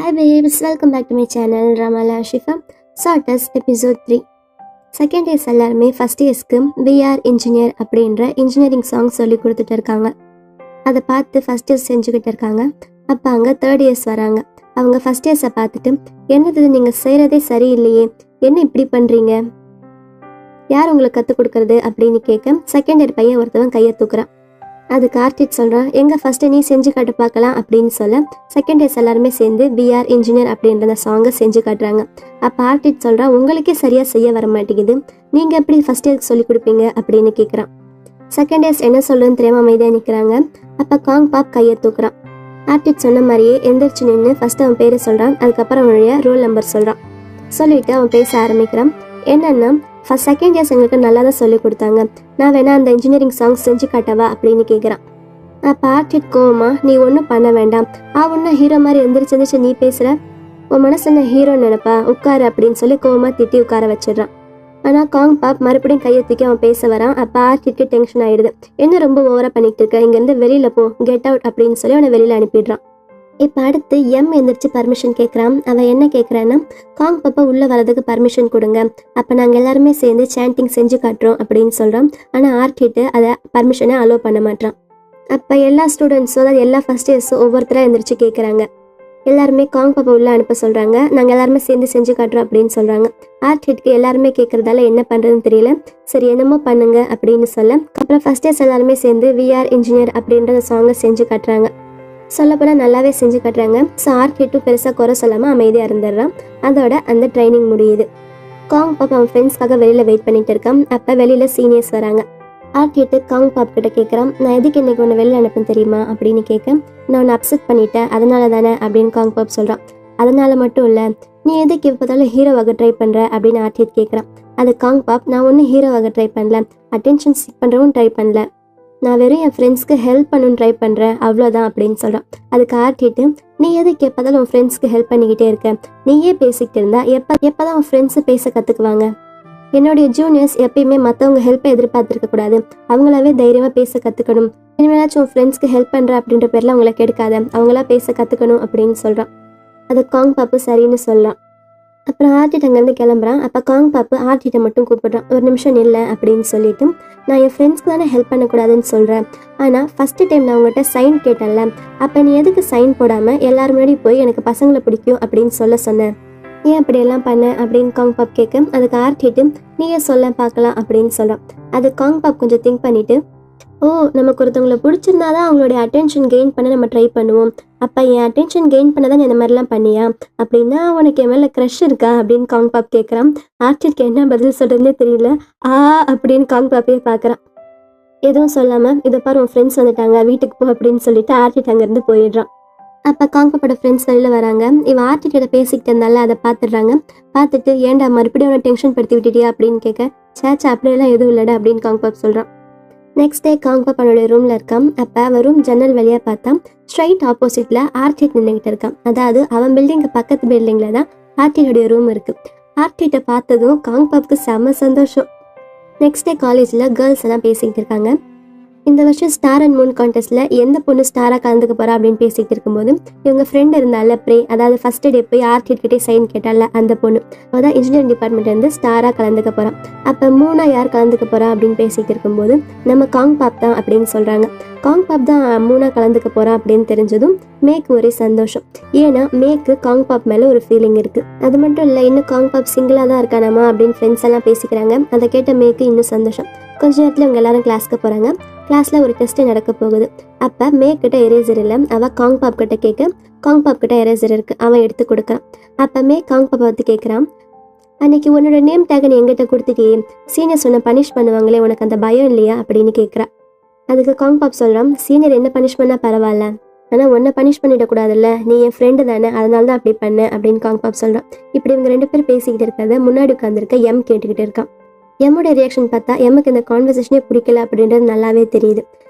Hi babes, welcome back to my channel Ramala Shifa. Sorters episode 3. Second years எல்லாருமே first இயர்ஸ்க்கு PR engineer அப்படின்ற engineering song சொல்லி கொடுத்துட்டு இருக்காங்க. அதை பார்த்து ஃபர்ஸ்ட் இயர்ஸ் செஞ்சுக்கிட்டு இருக்காங்க. அப்போ அங்கே தேர்ட் இயர்ஸ் வராங்க. அவங்க ஃபர்ஸ்ட் இயர்ஸை பார்த்துட்டு என்னது நீங்கள் செய்கிறதே சரியில்லையே, என்ன இப்படி பண்ணுறீங்க, யார் உங்களுக்கு கற்றுக் கொடுக்குறது அப்படின்னு கேட்க செகண்ட் இயர் பையன் ஒருத்தவன் கையை தூக்குறான். அதுக்கு ஆர்டிட் சொல்கிறான், எங்கே ஃபஸ்ட்டு நீ செஞ்சு காட்டு பார்க்கலாம் அப்படின்னு சொல்ல செகண்ட் இயர்ஸ் எல்லாருமே சேர்ந்து பிஆர் இன்ஜினியர் அப்படின்ற அந்த சாங்கை செஞ்சு காட்டுறாங்க. அப்போ ஆர்டிட் சொல்கிறான், உங்களுக்கே சரியாக செய்ய வர மாட்டேங்குது, நீங்கள் எப்படி ஃபஸ்ட் இயர்க்கு சொல்லி கொடுப்பீங்க அப்படின்னு கேட்குறான். செகண்ட் இயர்ஸ் என்ன சொல்கிறதுன்னு தெரியாமல் அமைதியாக நிற்கிறாங்க. அப்போ காங் பாப் கையை தூக்குறான். ஆர்டிட் சொன்ன மாதிரியே எந்திரிச்சு நின்று ஃபஸ்ட்டு அவன் பேரை சொல்கிறான். அதுக்கப்புறம் அவனுடைய ரோல் நம்பர் சொல்கிறான். சொல்லிவிட்டு அவன் பேச ஆரம்பிக்கிறான். என்னென்னா ஃபஸ்ட் செகண்ட் இயர்ஸ் எங்களுக்கு நல்லா தான் சொல்லி கொடுத்தாங்க, நான் வேணா அந்த இன்ஜினியரிங் சாங் செஞ்சு காட்டவா அப்படின்னு கேட்குறான். அப்போ ஆர்டிட் கோவமா, நீ ஒன்றும் பண்ண வேண்டாம், ஒன்றும் ஹீரோ மாதிரி எந்திரிச்சு நீ பேசுகிற, உன் மனசு என்ன ஹீரோன்னு நினைப்பா, உட்காரு அப்படின்னு சொல்லி கோவமாக திட்டி உட்கார வச்சிடறான். ஆனால் காங் பாப் மறுபடியும் கையை தூக்கி அவன் பேச வரான். அப்போ ஆர்டிட்க்கு டென்ஷன் ஆகிடுது. என்ன ரொம்ப ஓவராக பண்ணிட்டு இருக்க, இங்கேருந்து வெளியில் போ, கெட் அவுட் அப்படின்னு சொல்லி அவனை வெளியில் அனுப்பிடுறான். இப்போ அடுத்து எம் எந்திரிச்சு பர்மிஷன் கேட்குறான். அவன் என்ன கேட்குறான்னா, காங் பாப்பா உள்ளே வரதுக்கு பர்மிஷன் கொடுங்க, அப்போ நாங்கள் எல்லாருமே சேர்ந்து சாண்டிங் செஞ்சு காட்டுறோம் அப்படின்னு சொல்கிறோம். ஆனால் ஆர்டிட்டு அதை பர்மிஷனை அலோவ் பண்ண மாட்டான். அப்போ எல்லா ஸ்டூடெண்ட்ஸும், அதாவது எல்லா ஃபஸ்ட் இயர்ஸும் ஒவ்வொருத்தராக எந்திரிச்சு கேட்குறாங்க. எல்லாருமே காங் பாப்பா உள்ளே அனுப்ப சொல்கிறாங்க. நாங்கள் எல்லாருமே சேர்ந்து செஞ்சு காட்டுறோம் அப்படின்னு சொல்கிறாங்க. ஆர்டிட்க்கு எல்லாருமே கேட்குறதால என்ன பண்ணுறதுன்னு தெரியல. சரி என்னமோ பண்ணுங்க அப்படின்னு சொல்ல அப்புறம் ஃபஸ்ட் இயர்ஸ் எல்லாருமே சேர்ந்து விஆர் இன்ஜினியர் அப்படின்ற சாங்கை செஞ்சு காட்டுறாங்க. சொல்லப்போனால் நல்லாவே செஞ்சு காட்டுறாங்க. ஸோ ஆர்டிட்டும் பெருசாக குறை சொல்லாமல் அமைதியாக இருந்துடுறான். அதோட அந்த ட்ரைனிங் முடியுது. காங் பாப் அவன் ஃப்ரெண்ட்ஸ்க்காக வெளியில் வெயிட் பண்ணிட்டு இருக்கான். அப்போ வெளியில் சீனியர்ஸ் வராங்க. ஆர்டிட்டு காங் பாப் கிட்ட கேட்குறான், நான் எதுக்கு இன்னைக்கு ஒன்று வெளியில் அனுப்பேன் தெரியுமா அப்படின்னு கேட்க, நான் உன்னை அப்செட் பண்ணிட்டேன் அதனால தானே அப்படின்னு காங் பாப் சொல்கிறான். அதனால மட்டும் இல்லை, நீ எதுக்கு இப்போதாலும் ஹீரோவாக ட்ரை பண்ணுற அப்படின்னு ஆர்டிட் கேட்குறான். அது காங் பாப், நான் ஒன்றும் ஹீரோவாக ட்ரை பண்ணல, அட்டென்ஷன் சீக் பண்ணுறவும் ட்ரை பண்ணல, நான் வெறும் என் ஃப்ரெண்ட்ஸ்க்கு ஹெல்ப் பண்ணணும்னு ட்ரை பண்ணுறேன் அவ்வளோதான் அப்படின்னு சொல்கிறான். அதுக்கு ஆர்டிட்டு, நீ எதுக்கு எப்போதாலும் உன் ஃப்ரெண்ட்ஸ்க்கு ஹெல்ப் பண்ணிக்கிட்டே இருக்க, நீயே பேசிக்கிட்டு இருந்தா எப்போதான் உன் ஃப்ரெண்ட்ஸு பேச கற்றுக்குவாங்க, என்னுடைய ஜூனியர்ஸ் எப்பயுமே மற்றவங்க ஹெல்ப்பை எதிர்பார்த்துருக்க கூடாது, அவங்களாவே தைரியமாக பேச கற்றுக்கணும், இனிமேலாச்சும் உன் ஃப்ரெண்ட்ஸ்க்கு ஹெல்ப் பண்ணுற அப்படின்ற பேரில் அவங்கள கெடுக்காத, அவங்களா பேச கற்றுக்கணும் அப்படின்னு சொல்கிறான். அது காங் பாப்பு சரின்னு சொல்லலாம். அப்புறம் ஆர்டிட் அங்கேருந்து கிளம்புறான். அப்போ காங் பாப்பு ஆர்டிட்டை மட்டும் கூப்பிடுறான். ஒரு நிமிஷம் இல்லை அப்படின்னு சொல்லிட்டு, நான் என் ஃப்ரெண்ட்ஸ்க்கு தானே ஹெல்ப் பண்ணக்கூடாதுன்னு சொல்கிறேன், ஆனால் ஃபஸ்ட்டு டைம் நான் உங்கள்கிட்ட சைன் கேட்டேன்ல, அப்போ நீ எதுக்கு சைன் போடாமல் எல்லாரும் முன்னாடி போய் எனக்கு பசங்களை பிடிக்கும் அப்படின்னு சொல்ல சொன்னேன், ஏன் அப்படியெல்லாம் பண்ண அப்படின்னு காங் பாப் கேட்க, அதுக்கு ஆர்டிட்டு, நீயே சொல்ல பார்க்கலாம் அப்படின்னு சொல்கிறான். அது காங் பாப் கொஞ்சம் திங்க் பண்ணிவிட்டு, ஓ நமக்கு ஒருத்தவங்களை பிடிச்சிருந்தாதான் அவங்களுடைய அட்டென்ஷன் கெயின் பண்ண நம்ம ட்ரை பண்ணுவோம், அப்போ என் அட்டென்ஷன் கெயின் பண்ண தான் இந்த மாதிரிலாம் பண்ணியா, அப்படின்னா உனக்கு என் மேலே க்ரஷ் இருக்கா அப்படின்னு காங் பாப் கேட்குறான். ஆர்டிட்க்கு என்ன பதில் சொல்கிறதுனே தெரியல. அப்படின்னு காங் பாப்பே பார்க்குறான். எதுவும் சொல்லாமல், இதை பாரு உன் ஃப்ரெண்ட்ஸ் வந்துட்டாங்க வீட்டுக்கு போ அப்படின்னு சொல்லிட்டு ஆர்டிட் அங்கேருந்து போயிடுறான். அப்போ காங் பாப்போட ஃப்ரெண்ட்ஸ் வெளியில் வராங்க. இவன் ஆர்டிட்டோட பேசிக்கிட்டு இருந்தால அதை பார்த்துடுறாங்க. பார்த்துட்டு, ஏன்டா மறுபடியும் அவனை டென்ஷன் படுத்தி விட்டுட்டியா அப்படின்னு கேட்க, சேச்சா அப்படியெல்லாம் எதுவும் இல்லைடா அப்படின்னு காங் பாப் சொல்கிறான். நெக்ஸ்ட் டே காங் பாப் அவனுடைய ரூமில் இருக்கான். அப்போ அவன் ரூம் ஜன்னல் வழியாக பார்த்தா ஸ்ட்ரைட் ஆப்போசிட்டில் ஆர்டிட் நின்றுக்கிட்டு இருக்கான். அதாவது அவன் பில்டிங்கு பக்கத்து பில்டிங்கில் தான் ஆர்டிட்டோடைய ரூம் இருக்குது. ஆர்டிட்டை பார்த்ததும் காங் பாப்புக்கு செம்ம சந்தோஷம். நெக்ஸ்ட் டே காலேஜில் கேர்ள்ஸ் எல்லாம் பேசிக்கிட்டு இருக்காங்க. இந்த வருஷம் ஸ்டார் அண்ட் மூன் கான்டெஸ்ட்டில் எந்த பொண்ணு ஸ்டாராக கலந்துக்க போகிறா அப்படின்னு பேசிக்கிட்டு இருக்கும்போது இவங்க ஃப்ரெண்ட் இருந்தால ப்ரே, அதாவது ஃபஸ்ட்டு டே போய் ஆர்டிட் கிட்டே சைன் கேட்டால அந்த பொண்ணு, அதான் இன்ஜினியரிங் டிபார்ட்மெண்ட் வந்து ஸ்டாராக கலந்துக்க போகிறான். அப்போ மூணா யார் கலந்துக்க போகிறா அப்படின்னு பேசிக்கிட்டு இருக்கும்போது நம்ம காங் பாப் தான் அப்படின்னு சொல்கிறாங்க. காங் பாப் தான் மூணா கலந்துக்க போகிறா அப்படின்னு தெரிஞ்சதும் மேக்கு ஒரே சந்தோஷம். ஏன்னா மேக்கு காங் பாப் மேலே ஒரு ஃபீலிங் இருக்குது. அது மட்டும் இல்லை, இன்னும் காங் பாப் சிங்கிளாக தான் இருக்கானாமா அப்படின்னு ஃப்ரெண்ட்ஸ் எல்லாம் பேசிக்கிறாங்க. அதை கேட்ட மேக்கு இன்னும் சந்தோஷம். கொஞ்ச நேரத்தில் இவங்க எல்லாரும் கிளாஸ்க்கு போகிறாங்க. கிளாஸில் ஒரு டெஸ்ட்டு நடக்க போகுது. அப்போ மேக்கிட்ட எரேசர் இல்லை. அவள் காங் பாப் கிட்ட கேட்க, காங் பாப் கிட்ட எரேசர் இருக்குது, அவன் எடுத்து கொடுக்குறான். அப்போ காங் பாப்பை பற்றி கேட்குறான், அன்னைக்கு உன்னோட நேம் டேக் நீ எங்கிட்ட கொடுத்துட்டியே, சீனியர்ஸ் உன்னை பனிஷ் பண்ணுவாங்களே, உனக்கு அந்த பயம் இல்லையா அப்படின்னு கேட்குறா. அதுக்கு காங் பாப் சொல்கிறான், சீனியர் என்ன பனிஷ் பண்ணால் பரவாயில்ல, ஆனால் உன்னை பனிஷ் பண்ணிடக்கூடாதுல்ல, நீ என் ஃப்ரெண்டு தானே, அதனால தான் அப்படி பண்ண அப்படின்னு காங் பாப் சொல்கிறான். இப்படி இவங்க ரெண்டு பேரும் பேசிக்கிட்டு இருக்கிறத முன்னாடி உட்காந்துருக்க எம் கேட்டுக்கிட்டு இருக்கான். எம்மோட ரியாக்ஷன் பார்த்தா எம்முக்கு இந்த கான்வர்சேஷனே பிடிக்கல அப்படின்றது நல்லாவே தெரியுது.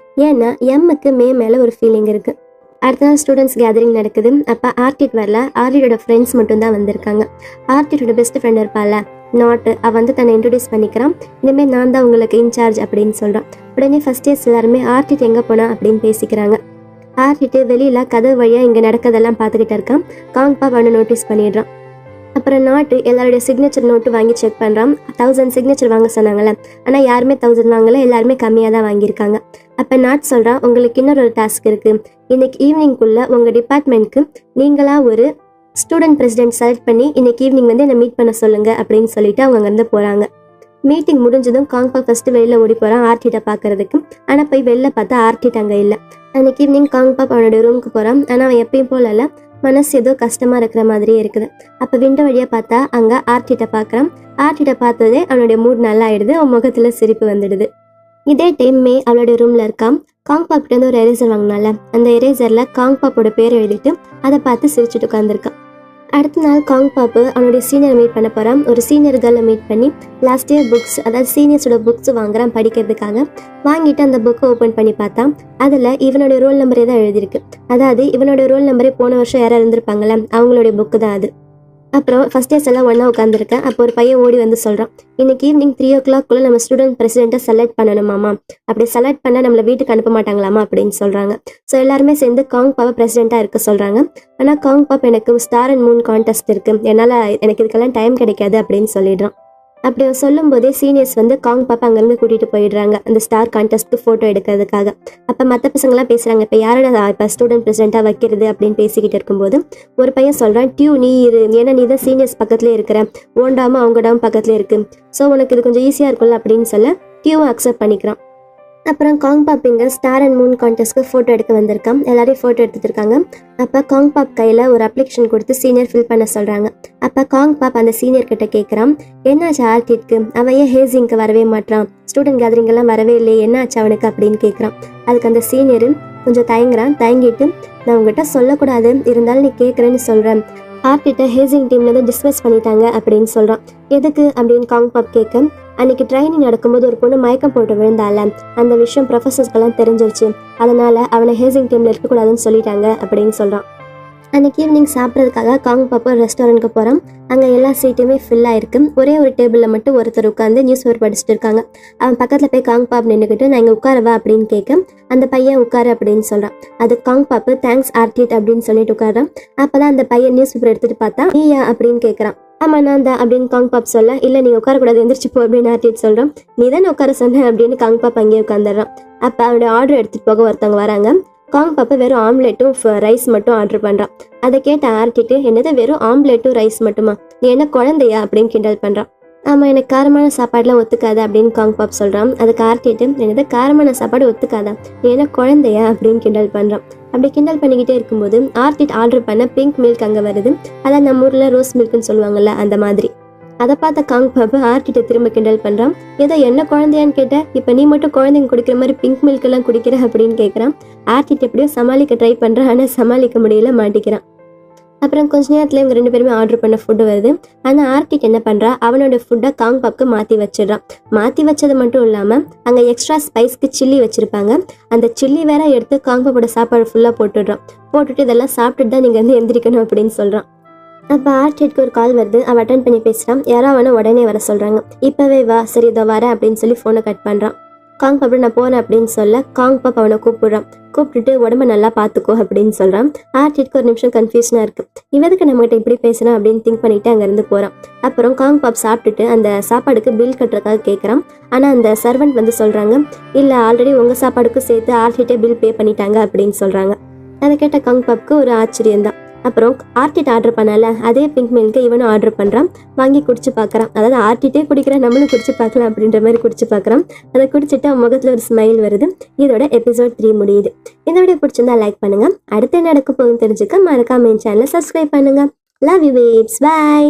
ஏன்னா எம்முக்கு மேலே ஒரு ஃபீலிங் இருக்குது. அடுத்த நாள் ஸ்டூடெண்ட்ஸ் கேதரிங் நடக்குது. அப்போ ஆர்டிட் வரல, ஆர்டிட்டோட ஃப்ரெண்ட்ஸ் மட்டும் தான் வந்திருக்காங்க. ஆர்டிட்டோட பெஸ்ட் ஃப்ரெண்ட் இருப்பாள் நாட்டு, அவள் வந்து தன்னை இன்ட்ரடியூஸ் பண்ணிக்கிறான். இனிமேல் நான் தான் உங்களுக்கு இன்சார்ஜ் அப்படின்னு சொல்கிறான். உடனே ஃபஸ்ட் இயர்ஸ் எல்லாருமே ஆர்டிட் எங்கே போனா அப்படின்னு பேசிக்கிறாங்க. ஆர்டிட்டு வெளியில கதவு வழியா இங்க நடக்கிறதெல்லாம் பார்த்துக்கிட்டு இருக்கான். காங்பாப் அவனை நோட்டீஸ் பண்ணிடுறான். அப்புறம் நாட்டு எல்லாருடைய சிக்னேச்சர் நோட்டு வாங்கி செக் பண்ணுறான். 1000 சிக்னேச்சர் வாங்க சொன்னாங்கல்ல, ஆனால் யாருமே 1000 வாங்கல, எல்லாருமே கம்மியாக தான் வாங்கியிருக்காங்க. அப்போ நாட் சொல்கிறான், உங்களுக்கு இன்னொரு டாஸ்க் இருக்குது. இன்னைக்கு ஈவினிங்குள்ளே உங்கள் டிபார்ட்மெண்ட்க்கு நீங்களாக ஒரு ஸ்டூடெண்ட் பிரசிடென்ட் செலக்ட் பண்ணி இன்னைக்கு ஈவினிங் வந்து என்னை மீட் பண்ண சொல்லுங்கள் அப்படின்னு சொல்லிட்டு அவங்க அங்கேருந்து போகிறாங்க. மீட்டிங் முடிஞ்சதும் காங்பாப் ஃபஸ்ட்டு வெளியில் ஓடி போகிறான் ஆர்டிட்டை பார்க்கறதுக்கு. ஆனால் போய் வெளில பார்த்தா ஆர்டிட் அங்கே இல்லை. அன்னைக்கு ஈவினிங் காங்பாப் அவனுடைய ரூமுக்கு போகிறான். ஆனால் அவன் எப்பயும் போல இல்லை, மனசு ஏதோ கஷ்டமாக இருக்கிற மாதிரியே இருக்குது. அப்போ விண்டோ வழியாக பார்த்தா அங்கே ஆர்டிட்டை பார்க்குறான். ஆர்டிட்டை பார்த்ததே அவனுடைய மூட் நல்லா ஆயிடுது. அவன் முகத்தில் சிரிப்பு வந்துடுது. இதே டைம் மே அவளுடைய ரூமில் இருக்கான். காங்பாப் கிட்ட வந்து ஒரு எரேசர் வாங்கினால, அந்த எரேசரில் காங்பாப்போட பேரை எழுதிட்டு அதை பார்த்து சிரிச்சுட்டு உட்காந்துருக்கான். அடுத்த நாள் காங்பாப்பு அவனுடைய சீனியரை மீட் பண்ண போகிறான். ஒரு சீனியர் கேர்ளை மீட் பண்ணி லாஸ்ட் இயர் புக்ஸ், அதாவது சீனியர்ஸோட புக்ஸ் வாங்குறான் படிக்கிறதுக்காக. வாங்கிட்டு அந்த புக்கை ஓப்பன் பண்ணி பார்த்தான். அதில் இவனுடைய ரோல் நம்பரே தான் எழுதியிருக்கு. அதாவது இவனுடைய ரோல் நம்பரே போன வருஷம் யாராவது இருந்திருப்பாங்கள்ல, அவங்களுடைய புக்கு தான் அது. அப்புறம் ஃபஸ்ட் இயர்ஸ் எல்லாம் ஒன்றா உட்காந்துருக்கேன். அப்போ ஒரு பையன் ஓடி வந்து சொல்கிறான், இன்னைக்கு ஈவினிங் 3 o'clock நம்ம ஸ்டூடெண்ட் பிரசிடெண்ட்டை செலக்ட் பண்ணணுமாமா, அப்படி செலக்ட் பண்ணால் நம்மளை வீட்டுக்கு அனுப்ப மாட்டாங்களாமா அப்படின்னு சொல்கிறாங்க. ஸோ எல்லாருமே சேர்ந்து காங்பாப்பை பிரசிடெண்ட்டாக இருக்க சொல்கிறாங்க. ஆனால் காங்பாப் எனக்கு ஸ்டார் அண்ட் மூன் கான்டெஸ்ட் இருக்குது, என்னால் எனக்கு இதுக்கெல்லாம் டைம் கிடைக்காது அப்படின்னு சொல்லிடுறான். அப்படி சொல்லும் போதே சீனியர்ஸ் வந்து காங்பாப்பை அங்கேருந்து கூட்டிகிட்டு போயிடுறாங்க அந்த ஸ்டார் கான்டெஸ்ட்க்கு ஃபோட்டோ எடுக்கிறதுக்காக. அப்போ மற்ற பசங்களாம் பேசுகிறாங்க, இப்போ யாரோட இப்போ ஸ்டூடெண்ட் பிரசிடெண்ட்டாக வைக்கிறது அப்படின்னு பேசிக்கிட்டு இருக்கும்போது ஒரு பையன் சொல்கிறான், டியூ நீ இரு, ஏன்னா நீ தான் சீனியர்ஸ் பக்கத்துலேயே இருக்கிற, ஓண்டாமல் அவங்க டாம் பக்கத்துலேயே இருக்குது, ஸோ உனக்கு இது கொஞ்சம் ஈஸியாக இருக்கும்ல அப்படின்னு சொல்ல டியூவும் அக்செப்ட் பண்ணிக்கிறான். அப்புறம் காங்பாப் இங்கே ஸ்டார் அண்ட் மூன் கான்டெஸ்ட்க்கு ஃபோட்டோ எடுக்க வந்திருக்கான். எல்லாரையும் ஃபோட்டோ எடுத்துட்டு இருக்காங்க. அப்போ காங்பாப் கையில் ஒரு அப்ளிகேஷன் கொடுத்து சீனியர் ஃபில் பண்ண சொல்கிறாங்க. அப்போ காங்பாப் அந்த சீனியர் கிட்ட கேட்குறான், என்னாச்சு ஆர்டிட்க்கு, அவன் ஏன் ஹேசிங்க்கு வரவே மாட்டான், ஸ்டூடெண்ட் கேதரிங்கெல்லாம் வரவே இல்லையே, என்னாச்சு அவனுக்கு அப்படின்னு கேட்குறான். அதுக்கு அந்த சீனியரு கொஞ்சம் தயங்கிட்டு, நான் உங்ககிட்ட சொல்லக்கூடாது, இருந்தாலும் நீ கேட்குறேன்னு சொல்கிறேன், ஆர்டிட்டை ஹேசிங் டீம்லேருந்து டிஸ்மிஸ் பண்ணிட்டாங்க அப்படின்னு சொல்கிறான். எதுக்கு அப்படின்னு காங்பாப் கேட்க, அன்னைக்கு ட்ரைனிங் நடக்கும்போது ஒரு பொண்ணு மயக்கம் போட்டு விழுந்தால, அந்த விஷயம் ப்ரொஃபஸர்ஸ்க்கெல்லாம் தெரிஞ்சிருச்சு, அதனால அவனை ஹேசிங் டீமில் இருக்கக்கூடாதுன்னு சொல்லிட்டாங்க அப்படின்னு சொல்கிறான். அன்றைக்கி ஈவினிங் சாப்பிட்றதுக்காக காங்பாப்பு ரெஸ்டாரண்ட்டுக்கு போகிறான். அங்கே எல்லா சீட்டுமே ஃபில் ஆகிருக்கு. ஒரே ஒரு டேபிளில் மட்டும் ஒருத்தர் உட்காந்து நியூஸ் பேப்பர் படிச்சுட்டு இருக்காங்க. அவன் பக்கத்தில் போய் காங்பாப் நின்றுக்கிட்டு, நான் இங்கே உட்காரவா அப்படின்னு கேட்க அந்த பையன் உட்காரு அப்படின்னு சொல்கிறான். அது காங்பாப்பு தேங்க்ஸ் ஆர்டிட் அப்படின்னு சொல்லிட்டு உட்காரான். அப்போ தான் அந்த பையன் நியூஸ் பேப்பர் எடுத்துகிட்டு பார்த்தா, நீயா அப்படின்னு கேட்குறான். ஆமாம் நான் தான் அப்படின்னு காங்பாப் சொல்ல, இல்லை நீங்கள் உட்காரக்கூடாது, எந்திரிச்சு போ அப்படின்னு ஆர்டிட் சொல்கிறான். நீ தானே உட்கார சொன்ன அப்படின்னு காங்பாப் அங்கேயே உட்காந்துடுறான். அப்போ அவனுடைய ஆர்டர் எடுத்துகிட்டு போக ஒருத்தவங்க வராங்க. காங்பாப்பு வெறும் ஆம்லேட்டும் ரைஸ் மட்டும் ஆர்டர் பண்ணுறான். அதை கேட்ட ஆர்டிட்டு, என்னது வெறும் ஆம்லேட்டும் ரைஸ் மட்டுமா, நீ என்ன குழந்தையா அப்படின்னு கிண்டல் பண்ணுறான். ஆமாம் எனக்கு காரமான சாப்பாடுலாம் ஒத்துக்காது அப்படின்னு காங்பாப் சொல்கிறான். அதுக்கு ஆர்டிட்டு, என்னது காரமான சாப்பாடு ஒத்துக்காதா, நீ என்ன குழந்தையா அப்படின்னு கிண்டல் பண்ணுறான். அப்படி கிண்டல் பண்ணிக்கிட்டே இருக்கும்போது ஆர்டிட் ஆர்டர் பண்ண பிங்க் மில்க் அங்கே வருது. அதான் நம்ம ஊரில் ரோஸ் மில்க்னு சொல்லுவாங்கள்ல, அந்த மாதிரி. அதை பார்த்த காங்பாப்பு ஆர்டிட்டை திரும்ப கிண்டல் பண்ணுறான். ஏதோ என்ன குழந்தையான்னு கேட்டேன், இப்போ நீ மட்டும் குழந்தைங்க குடிக்கிற மாதிரி பிங்க் மில்க் எல்லாம் குடிக்கிற அப்படின்னு கேட்குறான். ஆர்டிட் எப்படியோ சமாளிக்க ட்ரை பண்ணுறான், ஆனால் சமாளிக்க முடியல, மாட்டிக்கிறான். அப்புறம் கொஞ்ச நேரத்தில் இவங்க 2 பேருமே ஆர்டர் பண்ண ஃபுட்டு வருது. ஆனால் ஆர்டிட் என்ன பண்ணுறா, அவனோட ஃபுட்டை காங்பாப்க்கு மாற்றி வச்சிடறான். மாற்றி வச்சது மட்டும் இல்லாமல் அங்கே எக்ஸ்ட்ரா ஸ்பைஸ்க்கு சில்லி வச்சுருப்பாங்க. அந்த சில்லி வேற எடுத்து காங்பாப்போட சாப்பாடு ஃபுல்லாக போட்டுட்டு இதெல்லாம் சாப்பிட்டுட்டு தான் நீங்கள் வந்து எந்திரிக்கணும் அப்படின்னு சொல்கிறான். அப்போ ஆர்டிட்க்கு ஒரு கால் வருது. அவன் அட்டன் பண்ணி பேசுகிறான். யாரோ அவனை உடனே வர சொல்கிறாங்க. இப்போவே வா, சரி இதோ வரேன் அப்படின்னு சொல்லி ஃபோனை கட் பண்ணுறான். காங்பாப் நான் போகிறேன் அப்படின்னு சொல்ல காங்பாப் அவனை கூப்பிட்டுட்டு உடம்ப நல்லா பார்த்துக்கோ அப்படின்னு சொல்கிறான். ஆர்டிட்க்கு ஒரு நிமிஷம் கன்ஃபியூஷனாக இருக்குது. இவதுக்கு நம்மகிட்ட இப்படி பேசுகிறான் அப்படின்னு திங்க் பண்ணிவிட்டு அங்கேருந்து போகிறான். அப்புறம் காங்பாப் சாப்பிட்டுட்டு அந்த சாப்பாடுக்கு பில் கட்டுறதுக்காக கேட்குறான். ஆனால் அந்த சர்வெண்ட் வந்து சொல்கிறாங்க, இல்லை ஆல்ரெடி உங்கள் சாப்பாடுக்கும் சேர்த்து ஆர்டிட்டே பில் பே பண்ணிட்டாங்க அப்படின்னு சொல்கிறாங்க. அதை கேட்ட காங்பாப்க்கு ஒரு ஆச்சரியம்தான். அப்புறம் ஆர்டிட் ஆர்டர் பண்ணல அதே பிங்க் மில்க்கு இவனும் ஆர்டர் பண்ணுறான். வாங்கி குடிச்சு பார்க்குறான். அதாவது ஆர்டிட்டே குடிக்கிறான், நம்மளும் குடிச்சு பார்க்கலாம் அப்படின்ற மாதிரி குடிச்சு பார்க்குறான். அதை குடிச்சிட்டு அவன் முகத்தில் ஒரு ஸ்மைல் வருது. இதோட எபிசோட் 3 முடியுது. இந்த வீடியோ பிடிச்சிருந்தா லைக் பண்ணுங்க. அடுத்து என்ன நடக்க போகுதுன்னு தெரிஞ்சுக்க மறக்காம என் சேனலை சப்ஸ்கிரைப் பண்ணுங்க. Love you babes, by.